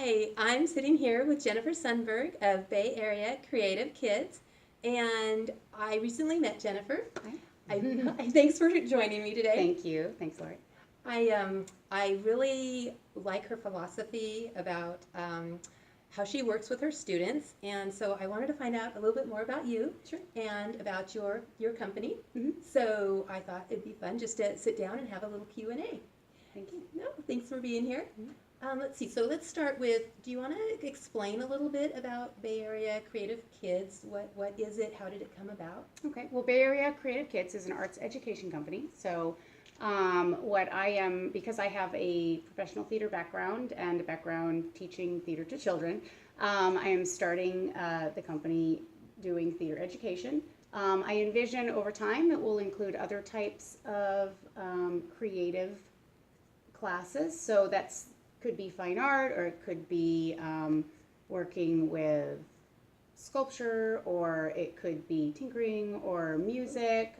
Hi, I'm sitting here with Jennifer Sundberg of Bay Area Creative Kids, and I recently met Jennifer. Hi. Thanks for joining me today. Thank you. Thanks, Lori. I really like her philosophy about how she works with her students, and so I wanted to find out a little bit more about you Sure. and about your company. Mhm. So I thought it'd be fun just to sit down and have a little Q&A. Thank you. No, thanks for being here. Mhm. Let's see. So let's start with. Do you want to explain a little bit about Bay Area Creative Kids? What is it? How did it come about? Okay. Well, Bay Area Creative Kids is an arts education company. So, what I am, because I have a professional theater background and a background teaching theater to children, I am starting the company doing theater education. I envision over time it will include other types of creative classes. So that's could be fine art, or it could be working with sculpture, or it could be tinkering or music.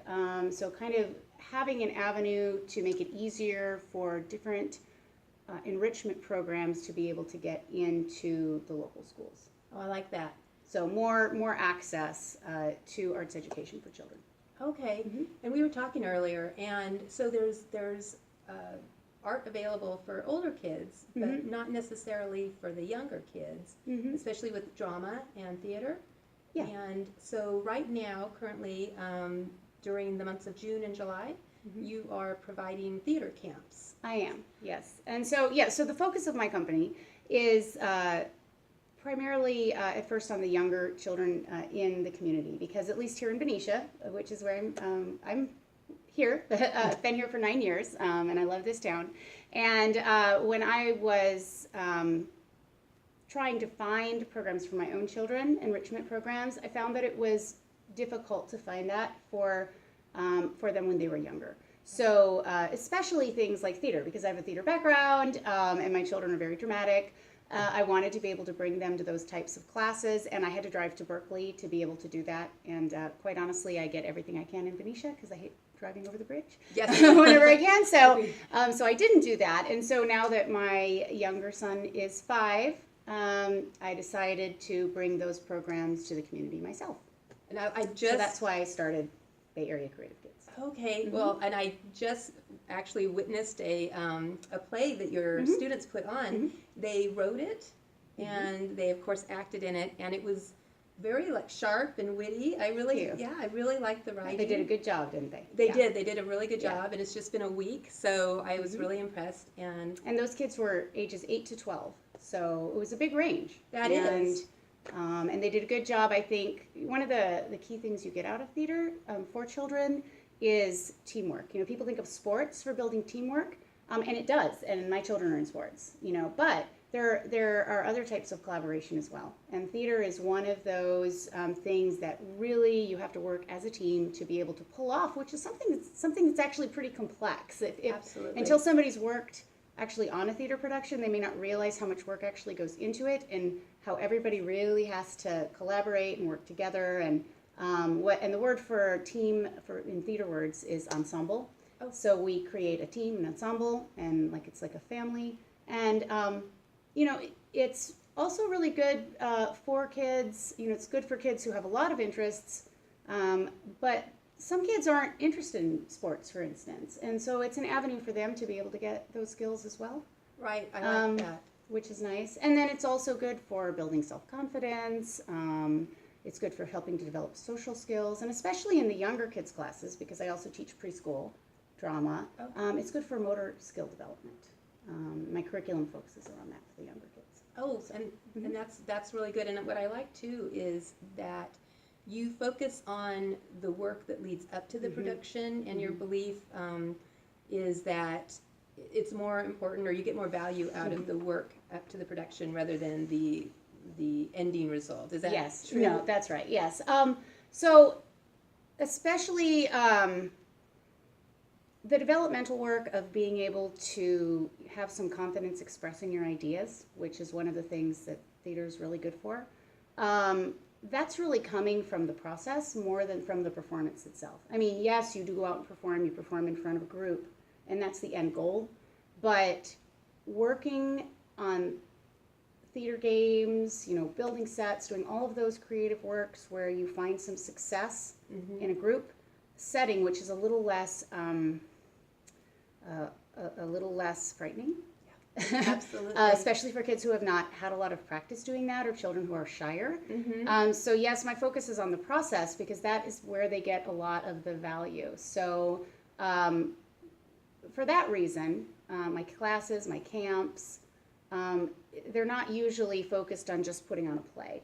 So kind of having an avenue to make it easier for different enrichment programs to be able to get into the local schools. Oh, I like that. So more access to arts education for children. Okay. Mhm. And we were talking earlier, and so there's art available for older kids, but Mhm. not necessarily for the younger kids, Mhm. especially with drama and theater. Yeah. And so right now, currently, during the months of June and July, Mhm. you are providing theater camps. I am, yes. And so, yeah, so the focus of my company is primarily at first on the younger children in the community, because at least here in Benicia, which is where I'm here, been here for 9 years, and I love this town. And when I was trying to find programs for my own children, enrichment programs, I found that it was difficult to find that for them when they were younger. So especially things like theater, because I have a theater background and my children are very dramatic. I wanted to be able to bring them to those types of classes, and I had to drive to Berkeley to be able to do that. And quite honestly, I get everything I can in Benicia because I hate driving over the bridge. Yes. Whenever I can. So I didn't do that. And so now that my younger son is 5, I decided to bring those programs to the community myself. And I So just that's why I started Bay Area Creative Kids. okay. Mhm. Well, and I just actually witnessed a play that your Mhm. students put on. Mhm. They wrote it, Mhm. and they of course acted in it, and it was very like sharp and witty. I really, Thank you. yeah, I really liked the writing. They did a good job, didn't they? They Yeah. did. They did a really good Yeah. job, and it's just been a week, so I was Mhm. really impressed. And those kids were ages 8 to 12, so it was a big range. That and, is. And they did a good job. I think one of the key things you get out of theater for children is teamwork. People think of sports for building teamwork, and it does. And my children are in sports, but there are other types of collaboration as well. And theater is one of those things that really you have to work as a team to be able to pull off, which is something that's actually pretty complex. Absolutely. Until somebody's worked actually on a theater production, they may not realize how much work actually goes into it and how everybody really has to collaborate and work together. And the word for team in theater words is ensemble. Oh. So we create a team, an ensemble, and it's like a family. And it's also really good for kids. It's good for kids who have a lot of interests, but some kids aren't interested in sports, for instance, and so it's an avenue for them to be able to get those skills as well. Right, I like that. Which is nice. And then it's also good for building self-confidence. It's good for helping to develop social skills, and especially in the younger kids' classes, because I also teach preschool drama. Oh. It's good for motor skill development. My curriculum focuses around that for the younger kids. Oh, and that's really good. And what I like too is that you focus on the work that leads up to the Mhm. production, and your Mhm. belief is that it's more important, or you get more value out of the work up to the production rather than the ending result. Is that Yes, true? no, that's right. Yes. So especially the developmental work of being able to have some confidence expressing your ideas, which is one of the things that theater is really good for. That's really coming from the process more than from the performance itself. I mean, yes, you do go out and perform, you perform in front of a group, and that's the end goal. But working on theater games, building sets, doing all of those creative works where you find some success in a group setting, which is a little less frightening. Absolutely. Especially for kids who have not had a lot of practice doing that, or children who are shyer. So yes, my focus is on the process because that is where they get a lot of the value. So for that reason, my classes, my camps, they're not usually focused on just putting on a play.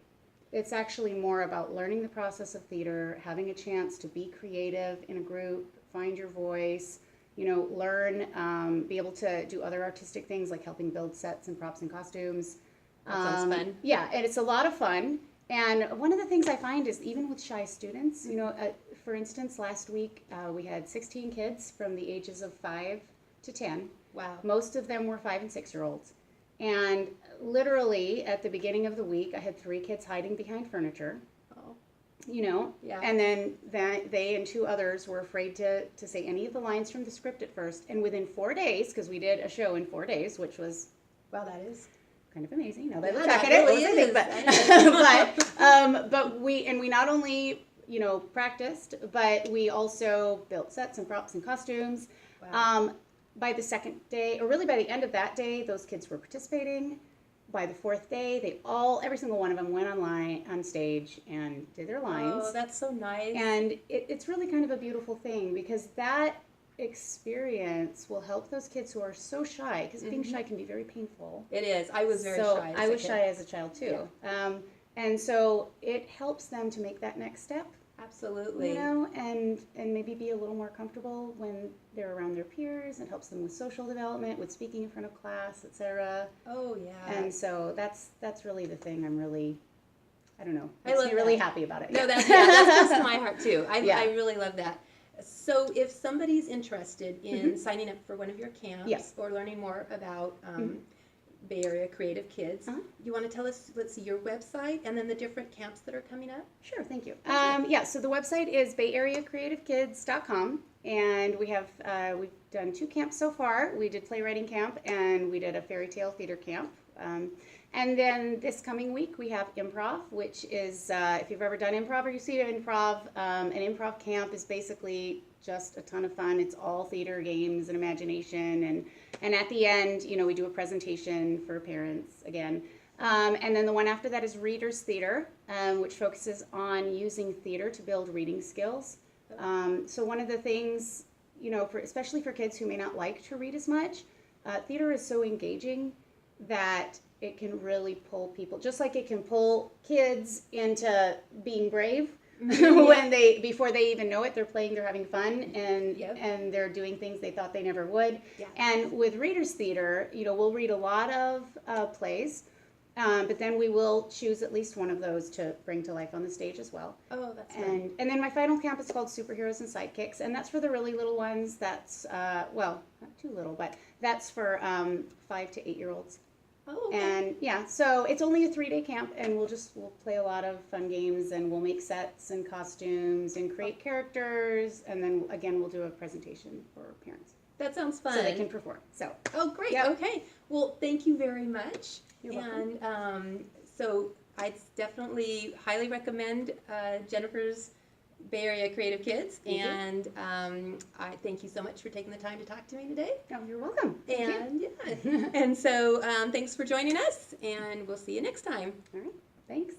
It's actually more about learning the process of theater, having a chance to be creative in a group, find your voice, learn, be able to do other artistic things like helping build sets and props and costumes. That sounds fun. Yeah, and it's a lot of fun. And one of the things I find is even with shy students, for instance, last week we had 16 kids from the ages of 5 to 10. Wow. Most of them were 5 and 6-year-olds. And literally at the beginning of the week, I had 3 kids hiding behind furniture. Yeah. And then they and 2 others were afraid to say any of the lines from the script at first. And within 4 days, because we did a show in 4 days, which was Wow, that is kind of amazing. Now that I look that back at really it, but we not only practiced, but we also built sets and props and costumes. Wow. By the second day, or really by the end of that day, those kids were participating. By the 4th day, every single one of them went on stage and did their lines. Oh, that's so nice. And it's really kind of a beautiful thing because that experience will help those kids who are so shy, because being shy can be very painful. It is. I was very shy. I was shy as a child too. Yeah. And so it helps them to make that next step. Absolutely. And maybe be a little more comfortable when they're around their peers. It helps them with social development, with speaking in front of class, etc. Oh, yeah. And so that's really the thing I'm really, I don't know, I makes love me really that. happy about it. No, that's close to my heart too. I really love that. So if somebody's interested in signing up for one of your camps or learning more about Bay Area Creative Kids, you want to tell us, let's see, your website and then the different camps that are coming up? Sure, thank you. So the website is bayareacreativekids.com, and we have we've done 2 camps so far. We did playwriting camp and we did a fairy tale theater camp. And then this coming week we have improv, which is, if you've ever done improv or you see improv, an improv camp is basically just a ton of fun. It's all theater, games, and imagination. And at the end, we do a presentation for parents again. And then the one after that is Reader's Theater, which focuses on using theater to build reading skills. So one of the things, especially for kids who may not like to read as much, theater is so engaging that it can really pull people, just like it can pull kids into being brave. When before they even know it, they're playing, they're having fun, and they're doing things they thought they never would. Yeah. And with Reader's Theater, we'll read a lot of plays, but then we will choose at least one of those to bring to life on the stage as well. Oh, that's nice. And then my final camp is called Superheroes and Sidekicks, and that's for the really little ones. That's not too little, but that's for 5 to 8-year-olds. Oh, okay. And so it's only a 3-day camp, and we'll play a lot of fun games, and we'll make sets and costumes and create characters, and then again we'll do a presentation for parents. That sounds fun. So they can perform. So. Oh, great. Yep. Okay. Well, thank you very much. You're welcome. And so I'd definitely highly recommend Jennifer's Bay Area Creative Kids. And I thank you so much for taking the time to talk to me today. Oh, you're welcome. Thank you. And so thanks for joining us, and we'll see you next time. All right. Thanks.